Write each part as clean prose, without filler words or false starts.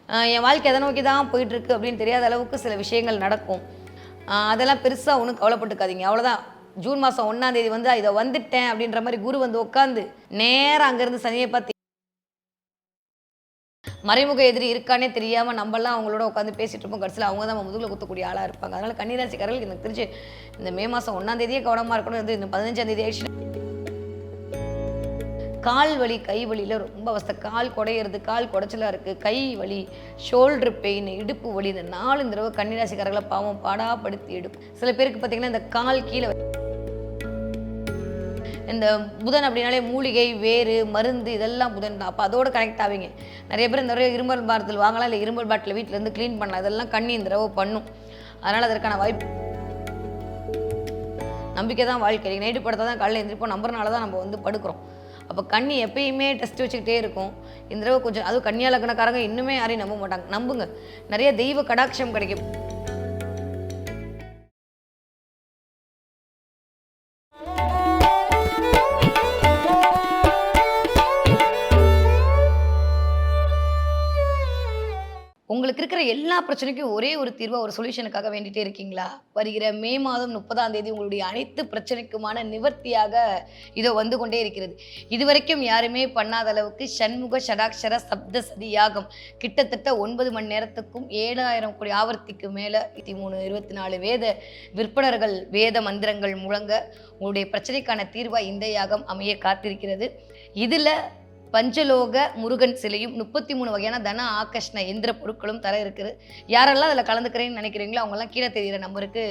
என் வாழ்க்கை எதை நோக்கி தான் போயிட்டுருக்கு அப்படின்னு தெரியாத அளவுக்கு சில விஷயங்கள் நடக்கும். அதெல்லாம் பெருசாக ஒன்றும் கவலைப்பட்டுக்காதீங்க. அவ்வளோதான். ஜூன் மாதம் 1ஆம் தேதி வந்து இதை வந்துட்டேன் அப்படின்ற மாதிரி குரு வந்து உட்காந்து நேராக அங்கேருந்து சனியை பார்த்து மறைமுக எதிரி இருக்கானே தெரியாமல் நம்மளாம் அவங்களோட உட்காந்து பேசிட்டு இருப்போம். கடைசியில் அவங்க தான் நம்ம முதுகில் குத்தக்கூடிய ஆளாக இருப்பாங்க. அதனால் கன்னிராசிக்காரர்கள் எனக்கு தெரிஞ்சு இந்த மே மாதம் 1ஆம் தேதியே கவனமாக இருக்கணும். வந்து இந்த 15ஆம் தேதி ஆயிடுச்சு கால் வலி கை வலியில் ரொம்ப அவஸ்தை. கால் குடையிறது, கால் குடைச்சலாக இருக்குது, கை வலி, ஷோல்டர் பெயின், இடுப்பு வலி, இந்த 4 தடவை கன்னிராசிக்காரர்களை பாவம் பாடாப்படுத்தி எடுக்கும். சில பேருக்கு பார்த்திங்கன்னா இந்த கால் கீழே இந்த புதன் அப்படின்னாலே மூலிகை வேறு மருந்து இதெல்லாம் புதன் தான். அப்போ அதோடு கனெக்ட் ஆவீங்க. நிறைய பேர் இந்த தடவை இரும்பல் பாட்டில் வாங்கலாம், இல்லை இரும்பல் பாட்டில் வீட்டிலேருந்து க்ளீன் பண்ணலாம். இதெல்லாம் கண்ணி இந்த தடவை பண்ணும். அதனால் அதற்கான வாய்ப்பு நம்பிக்கை தான் வாழ்க்கை. நைட்டு படுத்தா தான் காலையில் எழுந்திரிப்போம், நம்புறனால தான் நம்ம வந்து படுக்கிறோம். அப்போ கண்ணி எப்பயுமே டெஸ்ட் வச்சுக்கிட்டே இருக்கும். இந்த தடவை கொஞ்சம் அதுவும் கன்னியா லக்னக்காரங்க இன்னுமே யாரையும் நம்ப மாட்டாங்க. நம்புங்க, நிறைய தெய்வ கடாட்சம் கிடைக்கும். உங்களுக்கு இருக்கிற எல்லா பிரச்சனைக்கும் ஒரே ஒரு தீர்வா ஒரு சொல்யூஷனுக்காக வேண்டிட்டே இருக்கீங்களா? வருகிற மே மாதம் 30ஆம் தேதி உங்களுடைய அனைத்து பிரச்சனைக்குமான நிவர்த்தியாக இதோ வந்து கொண்டே இருக்கிறது. இதுவரைக்கும் யாருமே பண்ணாத அளவுக்கு ஷண்முக ஷடாக்ஷர சப்த சதி யாகம் கிட்டத்தட்ட 9 மணி நேரத்துக்கும் 7000 கோடி ஆவர்த்திக்கு மேலே 23 24 வேத விற்பனர்கள் வேத மந்திரங்கள் முழங்க உங்களுடைய பிரச்சனைக்கான தீர்வா இந்த யாகம் அமைய காத்திருக்கிறது. இதில் பஞ்சலோக முருகன் சிலையும் 33 வகையான தன ஆகர்ஷண எந்திர பொருட்களும் தர இருக்குது. யாரெல்லாம் அதில் கலந்துக்கிறேன்னு நினைக்கிறீங்களோ அவங்கெல்லாம் கீழே தெரிகிற நம்பருக்கு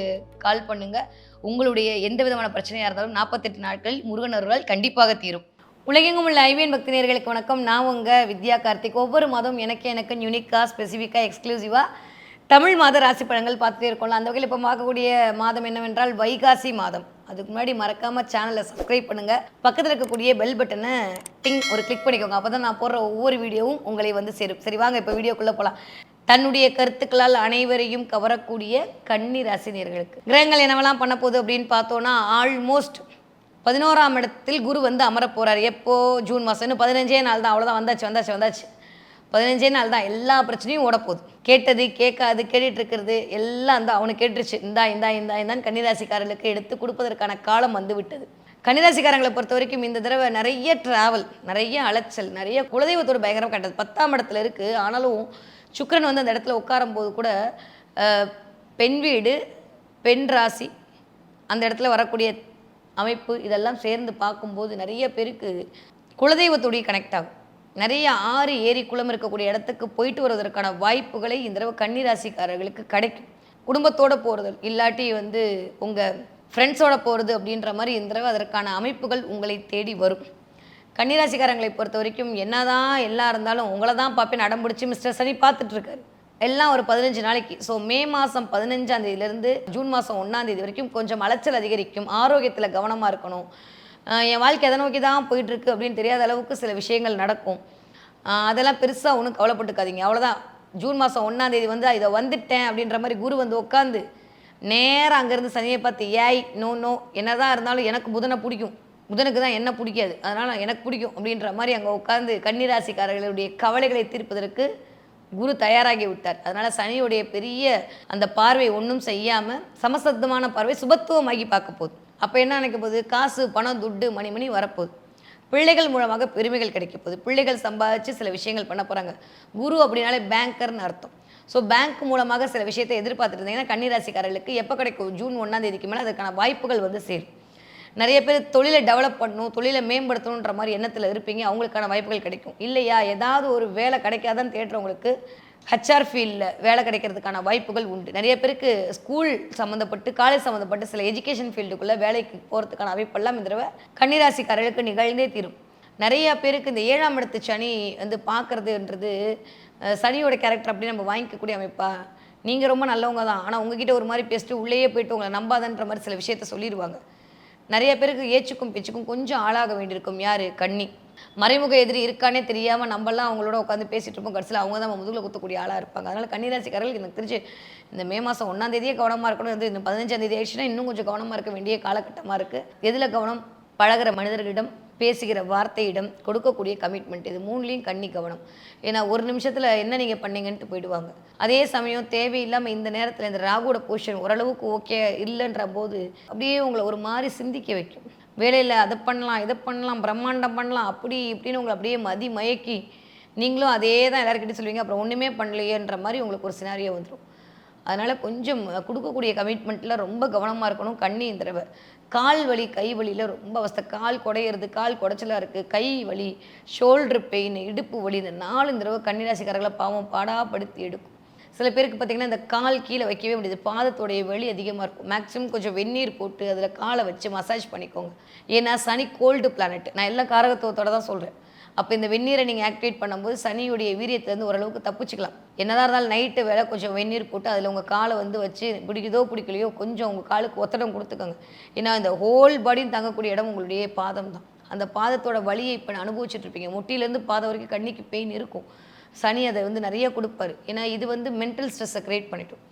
கால் பண்ணுங்கள். உங்களுடைய எந்த விதமான பிரச்சனையாக இருந்தாலும் 48 நாட்களில் முருகன் அருளால் கண்டிப்பாக தீரும். உலகெங்கும் உள்ள ஐவியன் பக்தி நேயர்களுக்கு வணக்கம். நான் உங்கள் வித்யா கார்த்திக். ஒவ்வொரு மாதம் எனக்கு யூனிக்காக ஸ்பெசிஃபிக்காக எக்ஸ்க்ளூசிவாக தமிழ் மாத ராசி பலன்கள் பார்த்துட்டே இருக்கோம்ல. அந்த வகையில் இப்போ பார்க்கக்கூடிய மாதம் என்னவென்றால் வைகாசி மாதம். அதுக்கு முன்னாடி மறக்காமல் சேனலை சப்ஸ்கிரைப் பண்ணுங்கள். பக்கத்தில் இருக்கக்கூடிய பெல் பட்டனை ஒரு கிளிக் பண்ணிக்கோங்க. அப்போ தான் நான் போடுற ஒவ்வொரு வீடியோவும் உங்களை வந்து சேரும். சரி வாங்க இப்போ வீடியோக்குள்ளே போகலாம். தன்னுடைய கருத்துக்களால் அனைவரையும் கவரக்கூடிய கன்னி ராசினியர்களுக்கு கிரகங்கள் என்னவெல்லாம் பண்ண போகுது அப்படின்னு பார்த்தோன்னா, ஆல்மோஸ்ட் 11ஆம் இடத்தில் குரு வந்து அமர போகிறார். எப்போ? ஜூன் மாதம். இன்னும் 15 நாள் தான். அவ்வளோதான். வந்தாச்சு 15 நாள் தான். எல்லா பிரச்சனையும் ஓடப்போகுது. கேட்டது கேட்காது கேட்டுட்டு இருக்கிறது எல்லாம் அந்த அவனுக்கு கேட்டுருச்சு. இந்தான்னு கன்னிராசிக்காரர்களுக்கு எடுத்து கொடுப்பதற்கான காலம் வந்து விட்டது. கன்னிராசிக்காரங்களை பொறுத்த வரைக்கும் இந்த தடவை நிறைய ட்ராவல், நிறைய அலைச்சல், நிறைய குலதெய்வத்தோட பயங்கரம் கட்டது. 10ஆம் இடத்துல இருக்குது. ஆனாலும் சுக்கிரன் வந்து அந்த இடத்துல உட்காரும் போது கூட பெண் வீடு, பெண் ராசி, அந்த இடத்துல வரக்கூடிய அமைப்பு இதெல்லாம் சேர்ந்து பார்க்கும்போது நிறைய பேருக்கு குலதெய்வத்தோடைய கனெக்ட் ஆகும். நிறைய ஆறு ஏரி குளம் இருக்கக்கூடிய இடத்துக்கு போயிட்டு வருவதற்கான வாய்ப்புகளை இந்த தடவை கன்னிராசிக்காரர்களுக்கு கிடைக்கும். குடும்பத்தோடு போகிறது இல்லாட்டி வந்து உங்கள் ஃப்ரெண்ட்ஸோடு போகிறது அப்படின்ற மாதிரி இந்த தடவை அதற்கான அமைப்புகள் உங்களை தேடி வரும். கன்னிராசிக்காரங்களை பொறுத்த வரைக்கும் என்னதான் எல்லாம் இருந்தாலும் உங்களை தான் பார்ப்பேன் அடம்பிடிச்சி மிஸ்டர் சனி பார்த்துட்ருக்காரு. எல்லாம் ஒரு 15 நாளைக்கு. ஸோ மே மாதம் 15ஆம் தேதியிலேருந்து ஜூன் மாதம் 1ஆம் தேதி வரைக்கும் கொஞ்சம் அலைச்சல் அதிகரிக்கும். ஆரோக்கியத்தில் கவனமாக இருக்கணும். என் வாழ்க்கை எதை நோக்கி தான் போயிட்டுருக்கு அப்படின்னு தெரியாத அளவுக்கு சில விஷயங்கள் நடக்கும். அதெல்லாம் பெருசாக ஒன்றும் கவலைப்பட்டுக்காதீங்க. அவ்வளோதான். ஜூன் மாதம் 1ஆம் தேதி வந்து இதை வந்துட்டேன் அப்படின்ற மாதிரி குரு வந்து உட்காந்து நேராக அங்கேருந்து சனியை பார்த்து நோ என்ன தான் இருந்தாலும் எனக்கு புதனை பிடிக்கும், புதனுக்கு தான் என்ன பிடிக்காது, அதனால் எனக்கு பிடிக்கும் அப்படின்ற மாதிரி அங்கே உட்காந்து கன்னிராசிக்காரர்களுடைய கவலைகளை தீர்ப்பதற்கு குரு தயாராகி விட்டார். அதனால் சனியுடைய பெரிய அந்த பார்வை ஒன்றும் செய்யாமல் சமசப்தமான பார்வை சுபத்துவமாகி பார்க்க போகுது. அப்போ என்ன நினைக்க போகுது? காசு பணம் துட்டு மணி வரப்போகுது. பிள்ளைகள் மூலமாக பெருமைகள் கிடைக்க போகுது. பிள்ளைகள் சம்பாதிச்சு சில விஷயங்கள் பண்ண போகிறாங்க. குரு அப்படின்னாலே பேங்கர்னு அர்த்தம். ஸோ பேங்க் மூலமாக சில விஷயத்தை எதிர்பார்த்துட்டு இருந்தீங்கன்னா கன்னிராசிக்காரர்களுக்கு எப்போ கிடைக்கும்? ஜூன் 1ஆம் தேதிக்கு மேலே அதுக்கான வாய்ப்புகள் வந்து சேரும். நிறைய பேர் தொழிலை டெவலப் பண்ணணும், தொழிலை மேம்படுத்தணுன்ற மாதிரி எண்ணத்தில் இருப்பீங்க. அவங்களுக்கான வாய்ப்புகள் கிடைக்கும். இல்லையா ஏதாவது ஒரு வேலை கிடைக்காதான்னு தேடுறவங்களுக்கு ஹெச்ஆர் ஃபீல்டில் வேலை கிடைக்கிறதுக்கான வாய்ப்புகள் உண்டு. நிறைய பேருக்கு ஸ்கூல் சம்மந்தப்பட்டு காலேஜ் சம்மந்தப்பட்டு சில எஜுகேஷன் ஃபீல்டுக்குள்ளே வேலைக்கு போகிறதுக்கான அமைப்பெல்லாம் இந்த தடவை கன்னிராசிக்காரர்களுக்கு நிகழ்ந்தே தீரும். நிறைய பேருக்கு இந்த 7ஆம் இடத்து சனி வந்து பார்க்குறதுன்றது சனியோட கேரக்டர் அப்படி நம்ம வாங்கிக்கக்கூடிய அமைப்பா. நீங்கள் ரொம்ப நல்லவங்க தான், ஆனால் உங்ககிட்ட ஒரு மாதிரி பேசிட்டு உள்ளேயே போயிட்டு உங்களை நம்பாதன்ற மாதிரி சில விஷயத்த சொல்லிடுவாங்க. நிறைய பேருக்கு ஏச்சுக்கும் பேச்சுக்கும் கொஞ்சம் ஆளாக வேண்டியிருக்கும். யார்? கன்னி. மறைமுக எதிரி இருக்கானே தெரியாமல் நம்மளாம் அவங்களோட உட்காந்து பேசிகிட்டு இருப்போம். கடைசியில் அவங்க தான் முதுகில் குத்தக்கூடிய ஆளாக இருப்பாங்க. அதனால் கன்னிராசிக்காரர்கள் எனக்கு தெரிஞ்சு இந்த மே மாதம் 1ஆம் தேதியே கவனமாக இருக்கணும். வந்து இந்த 15ஆம் தேதி ஆயிடுச்சுன்னா இன்னும் கொஞ்சம் கவனமாக இருக்க வேண்டிய காலகட்டமாக இருக்குது. எதில் கவனம்? பழகிற மனிதர்களிடம் பேசுகிற வார்த்தையிடம், கொடுக்கக்கூடிய கமிட்மெண்ட் இது 3லயும் கன்னி கவனம். ஏன்னா ஒரு நிமிஷத்தில் என்ன நீங்கள் பண்ணீங்கன்ட்டு போயிடுவாங்க. அதே சமயம் தேவையில்லாமல் இந்த நேரத்தில் இந்த ராகுவோட பொசிஷன் ஓரளவுக்கு ஓகே இல்லைன்ற போது அப்படியே உங்களை ஒரு மாதிரி சிந்திக்க வைக்கும். வேலையில் அதை பண்ணலாம், இதை பண்ணலாம், பிரம்மாண்டம் பண்ணலாம், அப்படி இப்படின்னு உங்களை அப்படியே மயக்கி நீங்களும் அதே தான் எல்லாருக்கிட்டையும் சொல்லுவீங்க. அப்புறம் ஒன்றுமே பண்ணலையேன்ற மாதிரி உங்களுக்கு ஒரு சினாரியோ வந்துடும். அதனால் கொஞ்சம் கொடுக்கக்கூடிய கமிட்மெண்ட்டில் ரொம்ப கவனமாக இருக்கணும். கன்னி இந்த தடவை கால் வலி, கை வலியில் ரொம்ப அவஸ்தை. கால் குடையிறது, கால் குடைச்சலாக இருக்குது, கை வலி, ஷோல்ட்ரு பெயின், இடுப்பு வலி, இந்த 4 தடவை கன்னிராசிக்காரர்களை பாவம் பாடாப்படுத்தி எடுக்கும். சில பேருக்கு பார்த்திங்கன்னா இந்த கால் கீழே வைக்கவே முடியாது, பாதத்தோடைய வலி அதிகமாக இருக்கும். மேக்ஸிமம் கொஞ்சம் வெந்நீர் போட்டு அதில் காலை வச்சு மசாஜ் பண்ணிக்கோங்க. ஏன்னா சனி கோல்டு பிளானட், நான் எல்லா காரகத்துவத்தோடு தான் சொல்கிறேன். அப்போ இந்த வெந்நீரை நீங்கள் ஆக்டிவேட் பண்ணும்போது சனியுடைய வீரியத்துலேருந்து ஓரளவுக்கு தப்பிச்சுக்கலாம். என்னதான் இருந்தாலும் நைட்டு வேலை கொஞ்சம் வெந்நீர் போட்டு அதில் உங்கள் காலை வச்சு பிடிக்குதோ பிடிக்கலையோ கொஞ்சம் உங்கள் காலுக்கு ஒத்தடம் கொடுத்துக்கோங்க. ஏன்னா இந்த ஹோல் பாடியும் தங்கக்கூடிய இடம் உங்களுடைய பாதம் தான். அந்த பாதத்தோட வலியை இப்போ அனுபவிச்சுட்டு இருப்பீங்க. முட்டிலேருந்து பாதம் வரைக்கும் கண்ணிக்கு பெயின் இருக்கும். சனி அதை நிறைய கொடுப்பாரு. ஏன்னா இது மென்டல் ஸ்ட்ரெஸ்ஸை க்ரியேட் பண்ணிட்டோம்.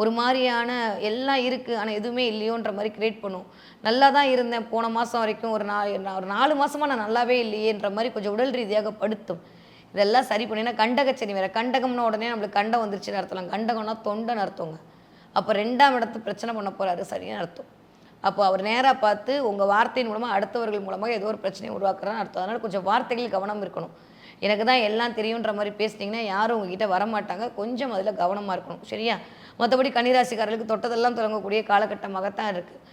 ஒரு மாதிரியான எல்லாம் இருக்குது ஆனால் எதுவுமே இல்லையோன்ற மாதிரி க்ரியேட் பண்ணும். நல்லா தான் இருந்தேன் போன மாதம் வரைக்கும், ஒரு 4 மாதமாக நான் நல்லாவே இல்லையேன்ற மாதிரி கொஞ்சம் உடல் ரீதியாக படுத்தும். இதெல்லாம் சரி பண்ணினா கண்டகச்சனி வேறு. கண்டகம்னா உடனே நம்மளுக்கு கண்டம் வந்துருச்சுன்னு அர்த்தம். கண்டகம்னா தொண்டைன்னு அர்த்தங்க. அப்போ 2ஆம் இடத்து பிரச்சனை பண்ண போகிறாரு சரின்னு அர்த்தம். அப்போ அவர் நேராக பார்த்து உங்கள் வார்த்தையின் மூலமாக அடுத்தவர்கள் மூலமாக ஏதோ ஒரு பிரச்சனையை உருவாக்குறான்னு அர்த்தம். அதனால் கொஞ்சம் வார்த்தைகள் கவனம் இருக்கணும். எனக்கு தான் எல்லாம் தெரியுன்ற மாதிரி பேசிட்டிங்கன்னா யாரும் உங்ககிட்ட வரமாட்டாங்க. கொஞ்சம் அதில் கவனமாக இருக்கணும், சரியா? மற்றபடி கன்னிராசிக்காரர்களுக்கு தொட்டதெல்லாம் தொடங்கக்கூடிய காலகட்டமாகத்தான் இருக்குது.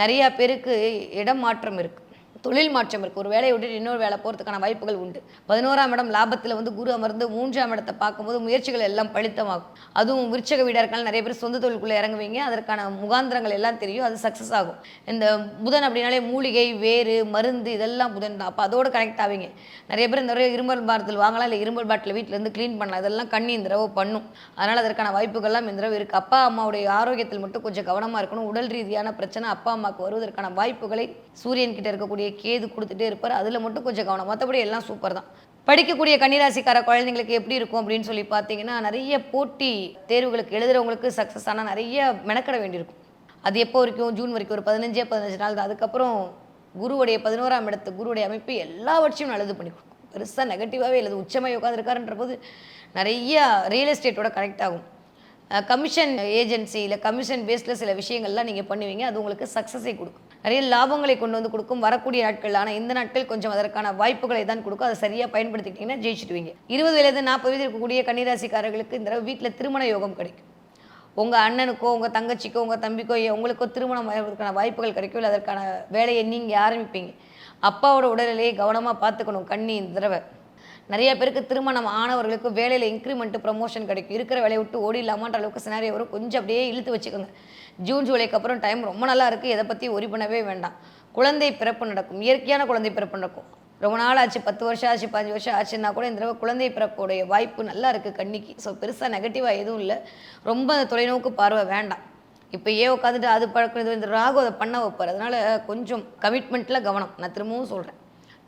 நிறையா பேருக்கு இடம் மாற்றம் இருக்குது, தொழில் மாற்றம் இருக்குது. ஒரு வேலையை விட்டுட்டு இன்னொரு வேலை போகிறதுக்கான வாய்ப்புகள் உண்டு. 11ஆம் இடம் லாபத்தில் குரு அமர்ந்து 3ஆம் இடத்தை பார்க்கும்போது முயற்சிகள் எல்லாம் பலித்தமாகும். அதுவும் விருச்சக வீடாக இருக்கலாம், நிறைய பேர் சொந்த தொழிலுக்குள்ளே இறங்குவீங்க. அதற்கான முகாந்திரங்கள் எல்லாம் தெரியும், அது சக்ஸஸ் ஆகும். இந்த புதன் அப்படின்னாலே மூலிகை, வேறு, மருந்து இதெல்லாம் புதன் தான். அப்போ அதோடு கனெக்ட் ஆவீங்க. நிறைய பேர் இந்த இரும்பல் பாட்டில் வாங்கலாம், இல்லை இரும்பல் பாட்டில் வீட்டிலேருந்து க்ளீன் பண்ணலாம். இதெல்லாம் கண்ணி இந்த தடவை பண்ணும். அதனால் அதற்கான வாய்ப்புகள்லாம் இந்த தடவை இருக்குது. அப்பா அம்மாவுடைய ஆரோக்கியத்தில் மட்டும் கொஞ்சம் கவனமாக இருக்கணும். உடல் ரீதியான பிரச்சனை அப்பா அம்மாவுக்கு வருவதற்கான வாய்ப்புகளை சூரியன் கிட்ட இருக்கக்கூடிய கேது கொடுத்துட்டே இருப்பார். அதில் மட்டும் கொஞ்சம் கவனம். மற்றபடி எல்லாம் சூப்பர் தான். படிக்கக்கூடிய கன்னிராசிக்கார குழந்தைங்களுக்கு எப்படி இருக்கும் அப்படின்னு சொல்லி பார்த்தீங்கன்னா, நிறைய போட்டி தேர்வுகளுக்கு எழுதுகிறவங்களுக்கு சக்ஸஸ் ஆனால் நிறைய மெனக்கட வேண்டியிருக்கும். அது எப்போ வரைக்கும்? ஜூன் வரைக்கும், ஒரு 15 நாள் தான். அதுக்கப்புறம் குருவுடைய 11ஆம் இடத்து குருவுடைய அமைப்பு எல்லாவற்றையும் நல்லது பண்ணி கொடுக்கும். பெருசாக நெகட்டிவாகவே இல்லை. உச்சமாக உட்காந்துருக்காருன்ற போது நிறைய ரியல் எஸ்டேட்டோட கனெக்ட் ஆகும். கமிஷன் ஏஜென்சி இல்லை கமிஷன் பேஸில் சில விஷயங்கள்லாம் நீங்கள் பண்ணுவீங்க. அது உங்களுக்கு சக்ஸஸை கொடுக்கும், நிறைய லாபங்களை கொண்டு கொடுக்கும் வரக்கூடிய நாட்கள். ஆனால் இந்த நாட்கள் கொஞ்சம் அதற்கான வாய்ப்புகளை தான் கொடுக்கும். அதை சரியாக பயன்படுத்திக்கிட்டிங்கன்னா ஜெயிச்சுடுவீங்க. 20 வயது 40 வயது இருக்கக்கூடிய கன்னிராசிக்காரர்களுக்கு இந்த வீட்டில் திருமண யோகம் கிடைக்கும். உங்கள் அண்ணனுக்கோ உங்கள் தங்கச்சிக்கோ உங்கள் தம்பிக்கோ உங்களுக்கோ திருமணம் ஆகிறதுக்கான வாய்ப்புகள் கிடைக்கும். இல்லை அதற்கான வேலையை நீங்கள் ஆரம்பிப்பீங்க. அப்பாவோட உடல்நிலையை கவனமாக பார்த்துக்கணும் கன்னி இந்த தடவை. நிறைய பேருக்கு திருமணம் ஆனவர்களுக்கு வேலையில் இன்க்ரிமெண்ட்டு ப்ரமோஷன் கிடைக்கும். இருக்கிற வேலையை விட்டு ஓடிடலாமான்ற அளவுக்கு சினாரியோ வரும். கொஞ்சம் அப்படியே இழுத்து வச்சுக்கோங்க. ஜூன் ஜூலைக்கு அப்புறம் டைம் ரொம்ப நல்லா இருக்குது. எதை பற்றி ஒரி பண்ணவே வேண்டாம். குழந்தை பிறப்பு நடக்கும், இயற்கையான குழந்தை பிறப்பு நடக்கும். ரொம்ப நாள் ஆச்சு, 10 வருஷம் ஆச்சு, 15 வருஷம் ஆச்சுன்னா கூட இந்த தடவை குழந்தை பிறப்புடைய வாய்ப்பு நல்லா இருக்குது கன்னிக்கு. ஸோ பெருசாக நெகட்டிவாக எதுவும் இல்லை. ரொம்ப தொலைநோக்கு பார்வை வேண்டாம். இப்போ உட்காந்துட்டு அது பழக்கம், இந்த ராகு அதை பண்ண வைப்பார். அதனால் கொஞ்சம் கமிட்மெண்ட்டில் கவனம். நான் திரும்பவும் சொல்கிறேன்.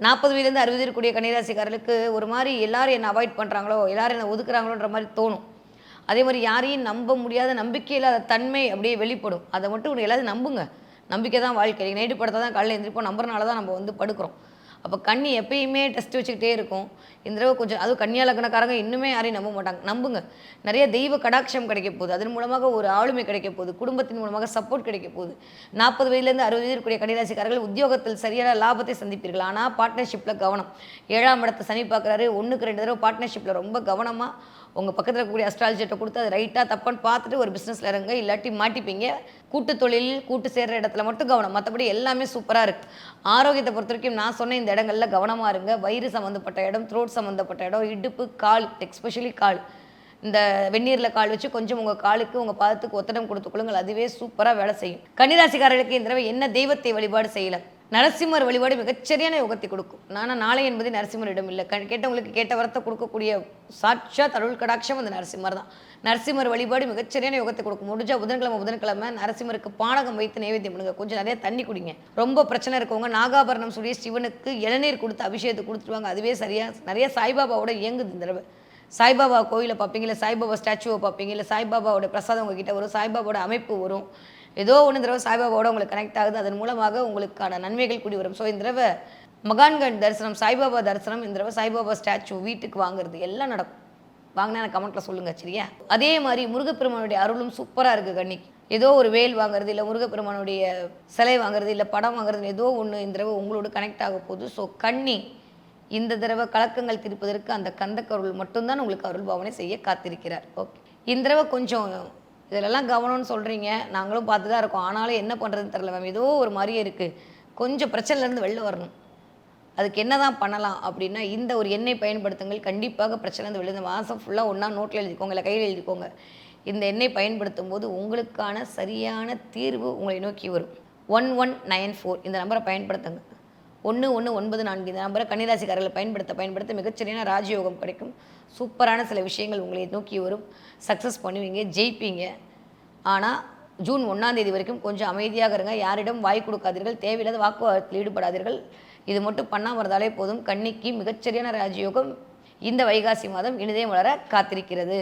40 வயதுலேருந்து 60 இருக்கக்கூடிய கன்னிராசிக்காரர்களுக்கு ஒரு மாதிரி எல்லாரும் என்னை அவாய்ட் பண்ணுறாங்களோ, எல்லாரும் என்னை ஒதுக்குறாங்களோன்ற மாதிரி தோணும். அதே மாதிரி யாரையும் நம்ப முடியாத நம்பிக்கை இல்லாத தன்மை அப்படியே வெளிப்படும். அதை மட்டும் எல்லாரும் நம்புங்க. நம்பிக்கை தான் வாழ்க்கை. நைட்டு படுத்தா தான் காலையில் எழுந்திரிப்போம். நம்புறனால தான் நம்ம படுக்கிறோம். அப்போ கன்னி எப்பயுமே டெஸ்ட் வச்சுக்கிட்டே இருக்கும். இந்த தடவை கொஞ்சம் அதுவும் கன்னியா லக்னக்காரங்க இன்னுமே யாரையும் நம்ப மாட்டாங்க. நம்புங்க. நிறைய தெய்வ கடாட்சம் கிடைக்க போகுது. அதன் மூலமாக ஒரு ஆளுமை கிடைக்க போகுது. குடும்பத்தின் மூலமாக சப்போர்ட் கிடைக்க போகுது. 40 வயதுலேருந்து 60 வயது இருக்கக்கூடிய கன்னிராசிக்காரர்கள் உத்தியோகத்தில் சரியான லாபத்தை சந்திப்பீர்கள். ஆனால் பார்ட்னர்ஷிப்பில் கவனம். 7ஆம் இடத்தை சனி பார்க்குறாரு. 1க்கு 2 தடவை பார்ட்னர்ஷிப்பில் ரொம்ப கவனமாக உங்கள் பக்கத்தில் இருக்கக்கூடிய அஸ்ட்ராலஜிட்ட கொடுத்து அது ரைட்டாக தப்பான்னு பார்த்துட்டு ஒரு பிஸ்னஸில் இறங்க. இல்லாட்டி மாட்டிப்பீங்க. கூட்டு தொழில் கூட்டு சேர்கிற இடத்துல மட்டும் கவனம். மற்றபடி எல்லாமே சூப்பராக இருக்குது. ஆரோக்கியத்தை பொறுத்த வரைக்கும் நான் சொன்ன இந்த இடங்களில் கவனமாக இருங்க. வயிறு சம்மந்தப்பட்ட இடம், த்ரோட் சம்மந்தப்பட்ட இடம், இடுப்பு, கால், எக்ஸ்பெஷலி கால், இந்த வெந்நீரில் கால் வச்சு கொஞ்சம் உங்கள் காலுக்கு உங்கள் பாதத்துக்கு ஒத்தடம் கொடுத்துக்கொள்ளுங்கள். அதுவே சூப்பராக வேலை செய்யும். கன்னிராசிக்காரர்களுக்கு இந்த தடவை என்ன தெய்வத்தை வழிபாடு செய்யலாம்? நரசிம்மர் வழிபாடு மிகச்சரியான யோகத்தை கொடுக்கும். நாளை என்பது நரசிம்மரிடம் இல்லை. கேட்டவங்களுக்கு கேட்ட வரத்தை கொடுக்கக்கூடிய சாட்சாத் அருள் கடாட்சம் அந்த நரசிம்மர் தான். நரசிம்மர் வழிபாடு மிகச்சரியான யோகத்தை கொடுக்கும். முடிஞ்சால் புதன்கிழமை நரசிம்மருக்கு பானகம் வைத்து நைவேத்தியம் பண்ணுங்க. கொஞ்சம் நிறைய தண்ணி குடிங்க. ரொம்ப பிரச்சனை இருக்கவங்க நாகாபரணம் சொல்லி சிவனுக்கு இளநீர் கொடுத்து அபிஷேகத்தை கொடுத்துருவாங்க. அதுவே சரியாக நிறைய சாய்பாபாவோட இயங்குது இந்த தடவை. சாய்பாபா கோயிலை பார்ப்பீங்க, இல்லை சாய்பாபா ஸ்டாச்சுவை பார்ப்பீங்க, இல்லை சாய்பாபாவோட பிரசாதம் உங்ககிட்ட வரும், சாய்பாபாவோட அமைப்பு வரும். ஏதோ ஒன்று தடவை சாய்பாபாவோட உங்களுக்கு கனெக்ட் ஆகுது. அதன் மூலமாக உங்களுக்கான நன்மைகள் கூடி வரும். ஸோ இந்த தடவை மகான்கள் தரிசனம், சாய்பாபா தரிசனம், இந்த தடவை சாய்பாபா ஸ்டாச்சு வீட்டுக்கு வாங்குறது எல்லாம் நடக்கும். வாங்கினா எனக்கு கமெண்ட்டில் சொல்லுங்கள் சரியா? அதே மாதிரி முருகப்பெருமானுடைய அருளும் சூப்பராக இருக்குது கன்னிக்கு. ஏதோ ஒரு வேல் வாங்குறது, இல்லை முருகப்பெருமானுடைய சிலை வாங்குறது, இல்லை படம் வாங்குறது, ஏதோ ஒன்று இந்த தடவை உங்களோட கனெக்ட் ஆக போகுது. ஸோ கன்னி இந்த தடவை கலக்கங்கள் தீர்ப்பதற்கு அந்த கந்தக்கருள் மட்டும்தான் உங்களுக்கு அருள் பாவனை செய்ய காத்திருக்கிறார். ஓகே, இந்த தடவை கொஞ்சம் இதிலெல்லாம் கவனம்னு சொல்கிறீங்க, நாங்களும் பார்த்து தான் இருக்கோம். ஆனாலும் என்ன பண்ணுறதுன்னு தெரில மேம், ஏதோ ஒரு மாதிரியே இருக்குது. கொஞ்சம் பிரச்சனைலேருந்து வெளில வரணும். அதுக்கு என்ன தான் பண்ணலாம் அப்படின்னா, இந்த ஒரு எண்ணெய் பயன்படுத்துங்கள். கண்டிப்பாக பிரச்சனைலேருந்து வெளில இந்த மாதம் ஃபுல்லாக ஒன்றா நோட்டில் எழுதிக்கோங்க, இல்லை கையில் எழுதிக்கோங்க. இந்த எண்ணெய் பயன்படுத்தும் போது உங்களுக்கான சரியான தீர்வு உங்களை நோக்கி வரும். 1194 இந்த நம்பரை பயன்படுத்துங்க. 1194 இந்த நம்பரை கன்னிராசிக்காரர்கள் பயன்படுத்த மிகச்சரியான ராஜயோகம் கிடைக்கும். சூப்பரான சில விஷயங்கள் உங்களை நோக்கி வரும். சக்ஸஸ் பண்ணுவீங்க, ஜெயிப்பீங்க. ஆனால் ஜூன் 1ஆம் தேதி வரைக்கும் கொஞ்சம் அமைதியாக இருங்க. யாரிடம் வாய் கொடுக்காதீர்கள், தேவையில்லாத வாக்குவாதத்தில் ஈடுபடாதீர்கள். இது மட்டும் பண்ணாமல் இருந்தாலே போதும். கன்னிக்கு மிகச்சரியான ராஜயோகம் இந்த வைகாசி மாதம் இனிதே வளர காத்திருக்கிறது.